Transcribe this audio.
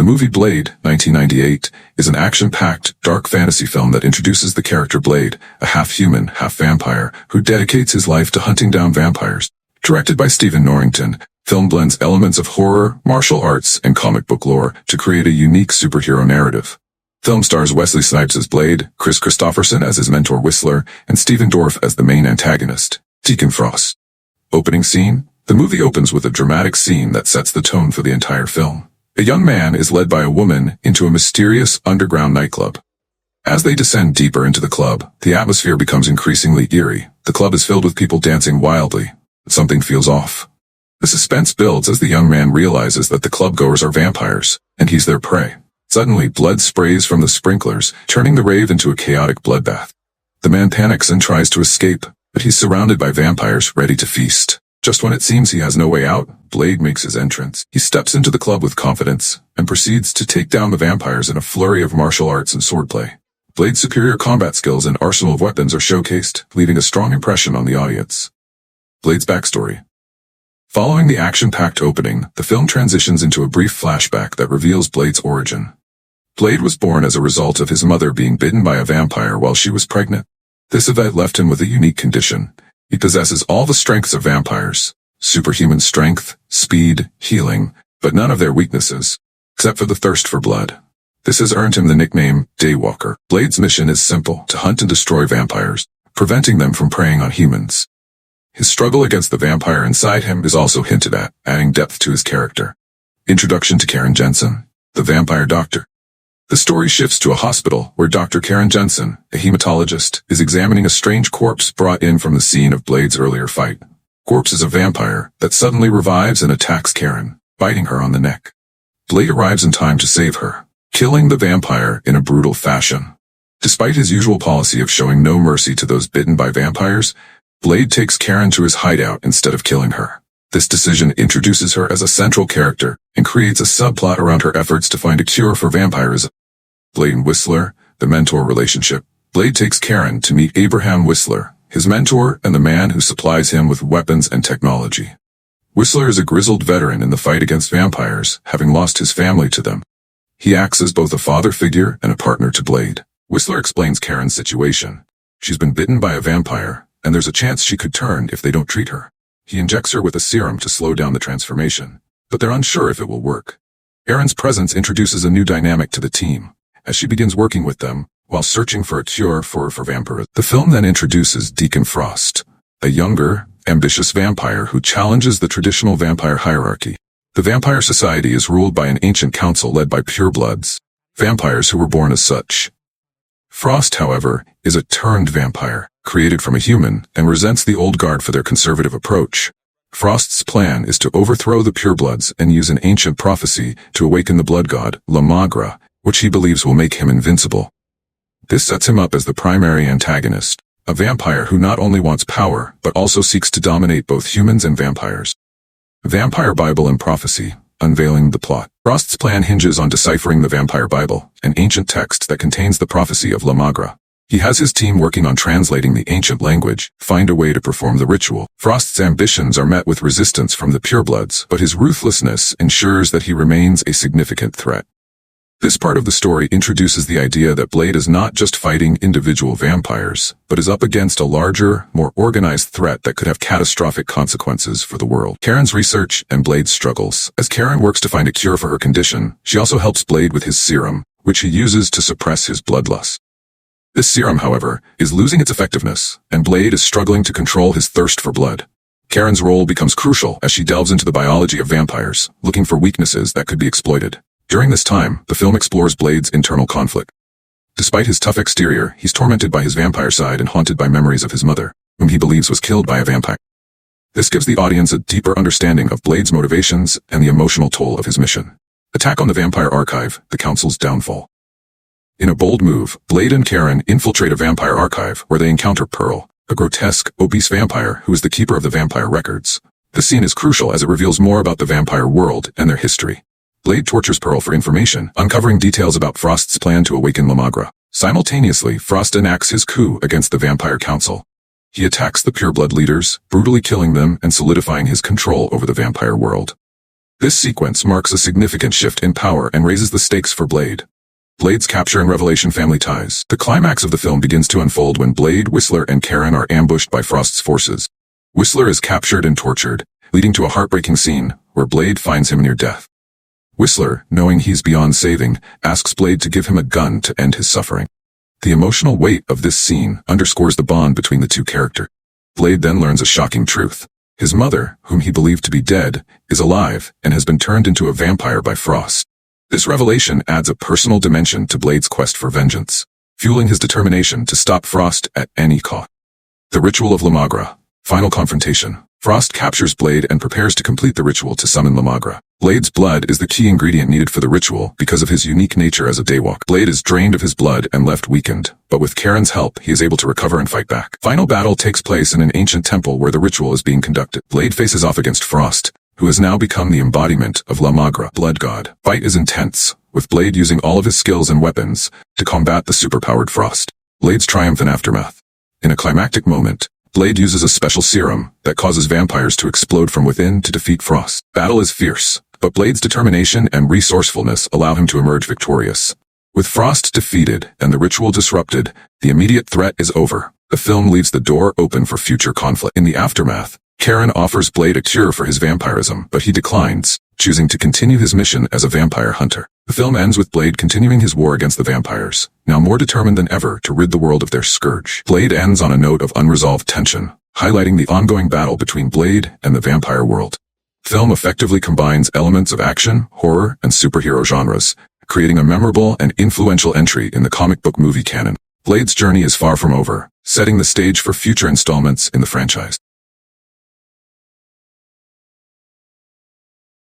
The movie Blade, 1998, is an action-packed, dark fantasy film that introduces the character Blade, a half-human, half-vampire, who dedicates his life to hunting down vampires. Directed by Stephen Norrington, film blends elements of horror, martial arts, and comic book lore to create a unique superhero narrative. Film stars Wesley Snipes as Blade, Chris Christopherson as his mentor Whistler, and Stephen Dorff as the main antagonist, Deacon Frost. Opening scene. The movie opens with a dramatic scene that sets the tone for the entire film. A young man is led by a woman into a mysterious underground nightclub. As they descend deeper into the club, the atmosphere becomes increasingly eerie. The club is filled with people dancing wildly. Something feels off. The suspense builds as the young man realizes that the club-goers are vampires, and he's their prey. Suddenly, blood sprays from the sprinklers, turning the rave into a chaotic bloodbath. The man panics and tries to escape, but he's surrounded by vampires ready to feast. Just when it seems he has no way out, Blade makes his entrance. He steps into the club with confidence, and proceeds to take down the vampires in a flurry of martial arts and swordplay. Blade's superior combat skills and arsenal of weapons are showcased, leaving a strong impression on the audience. Blade's backstory. Following the action-packed opening, the film transitions into a brief flashback that reveals Blade's origin. Blade was born as a result of his mother being bitten by a vampire while she was pregnant. This event left him with a unique condition. He possesses all the strengths of vampires, superhuman strength, speed, healing, but none of their weaknesses, except for the thirst for blood. This has earned him the nickname Daywalker. Blade's mission is simple: to hunt and destroy vampires, preventing them from preying on humans. His struggle against the vampire inside him is also hinted at, adding depth to his character. Introduction to Karen Jensen, the vampire doctor. The story shifts to a hospital where Dr. Karen Jensen, a hematologist, is examining a strange corpse brought in from the scene of Blade's earlier fight. Corpse is a vampire that suddenly revives and attacks Karen, biting her on the neck. Blade arrives in time to save her, killing the vampire in a brutal fashion. Despite his usual policy of showing no mercy to those bitten by vampires, Blade takes Karen to his hideout instead of killing her. This decision introduces her as a central character and creates a subplot around her efforts to find a cure for vampirism. Blade and Whistler, the mentor relationship. Blade takes Karen to meet Abraham Whistler, his mentor and the man who supplies him with weapons and technology. Whistler is a grizzled veteran in the fight against vampires, having lost his family to them. He acts as both a father figure and a partner to Blade. Whistler explains Karen's situation. She's been bitten by a vampire, and there's a chance she could turn if they don't treat her. He injects her with a serum to slow down the transformation, but they're unsure if it will work. Karen's presence introduces a new dynamic to the team, as she begins working with them while searching for a cure for vampirism. The film then introduces Deacon Frost, a younger, ambitious vampire who challenges the traditional vampire hierarchy. The vampire society is ruled by an ancient council led by purebloods, vampires who were born as such. Frost, however, is a turned vampire, created from a human, and resents the old guard for their conservative approach. Frost's plan is to overthrow the purebloods and use an ancient prophecy to awaken the blood god, La Magra, which he believes will make him invincible. This sets him up as the primary antagonist, a vampire who not only wants power, but also seeks to dominate both humans and vampires. Vampire Bible and Prophecy, unveiling the plot. Frost's plan hinges on deciphering the Vampire Bible, an ancient text that contains the prophecy of La Magra. He has his team working on translating the ancient language, find a way to perform the ritual. Frost's ambitions are met with resistance from the purebloods, but his ruthlessness ensures that he remains a significant threat. This part of the story introduces the idea that Blade is not just fighting individual vampires, but is up against a larger, more organized threat that could have catastrophic consequences for the world. Karen's research and Blade's struggles. As Karen works to find a cure for her condition, she also helps Blade with his serum, which he uses to suppress his bloodlust. This serum, however, is losing its effectiveness, and Blade is struggling to control his thirst for blood. Karen's role becomes crucial as she delves into the biology of vampires, looking for weaknesses that could be exploited. During this time, the film explores Blade's internal conflict. Despite his tough exterior, he's tormented by his vampire side and haunted by memories of his mother, whom he believes was killed by a vampire. This gives the audience a deeper understanding of Blade's motivations and the emotional toll of his mission. Attack on the Vampire Archive, the Council's downfall. In a bold move, Blade and Karen infiltrate a vampire archive where they encounter Pearl, a grotesque, obese vampire who is the keeper of the vampire records. The scene is crucial as it reveals more about the vampire world and their history. Blade tortures Pearl for information, uncovering details about Frost's plan to awaken La Magra. Simultaneously, Frost enacts his coup against the Vampire Council. He attacks the pureblood leaders, brutally killing them and solidifying his control over the vampire world. This sequence marks a significant shift in power and raises the stakes for Blade. Blade's capture and revelation family ties. The climax of the film begins to unfold when Blade, Whistler, and Karen are ambushed by Frost's forces. Whistler is captured and tortured, leading to a heartbreaking scene where Blade finds him near death. Whistler, knowing he's beyond saving, asks Blade to give him a gun to end his suffering. The emotional weight of this scene underscores the bond between the two characters. Blade then learns a shocking truth. His mother, whom he believed to be dead, is alive and has been turned into a vampire by Frost. This revelation adds a personal dimension to Blade's quest for vengeance, fueling his determination to stop Frost at any cost. The Ritual of Lamagra. Final confrontation. Frost captures Blade and prepares to complete the ritual to summon Lamagra. Blade's blood is the key ingredient needed for the ritual because of his unique nature as a daywalker. Blade is drained of his blood and left weakened, but with Karen's help, he is able to recover and fight back. Final battle takes place in an ancient temple where the ritual is being conducted. Blade faces off against Frost, who has now become the embodiment of Lamagra, blood god. Fight is intense, with Blade using all of his skills and weapons to combat the superpowered Frost. Blade's triumph and aftermath. In a climactic moment, Blade uses a special serum that causes vampires to explode from within to defeat Frost. Battle is fierce, but Blade's determination and resourcefulness allow him to emerge victorious. With Frost defeated and the ritual disrupted, the immediate threat is over. The film leaves the door open for future conflict. In the aftermath, Karen offers Blade a cure for his vampirism, but he declines, choosing to continue his mission as a vampire hunter. The film ends with Blade continuing his war against the vampires, now more determined than ever to rid the world of their scourge. Blade ends on a note of unresolved tension, highlighting the ongoing battle between Blade and the vampire world. The film effectively combines elements of action, horror, and superhero genres, creating a memorable and influential entry in the comic book movie canon. Blade's journey is far from over, setting the stage for future installments in the franchise.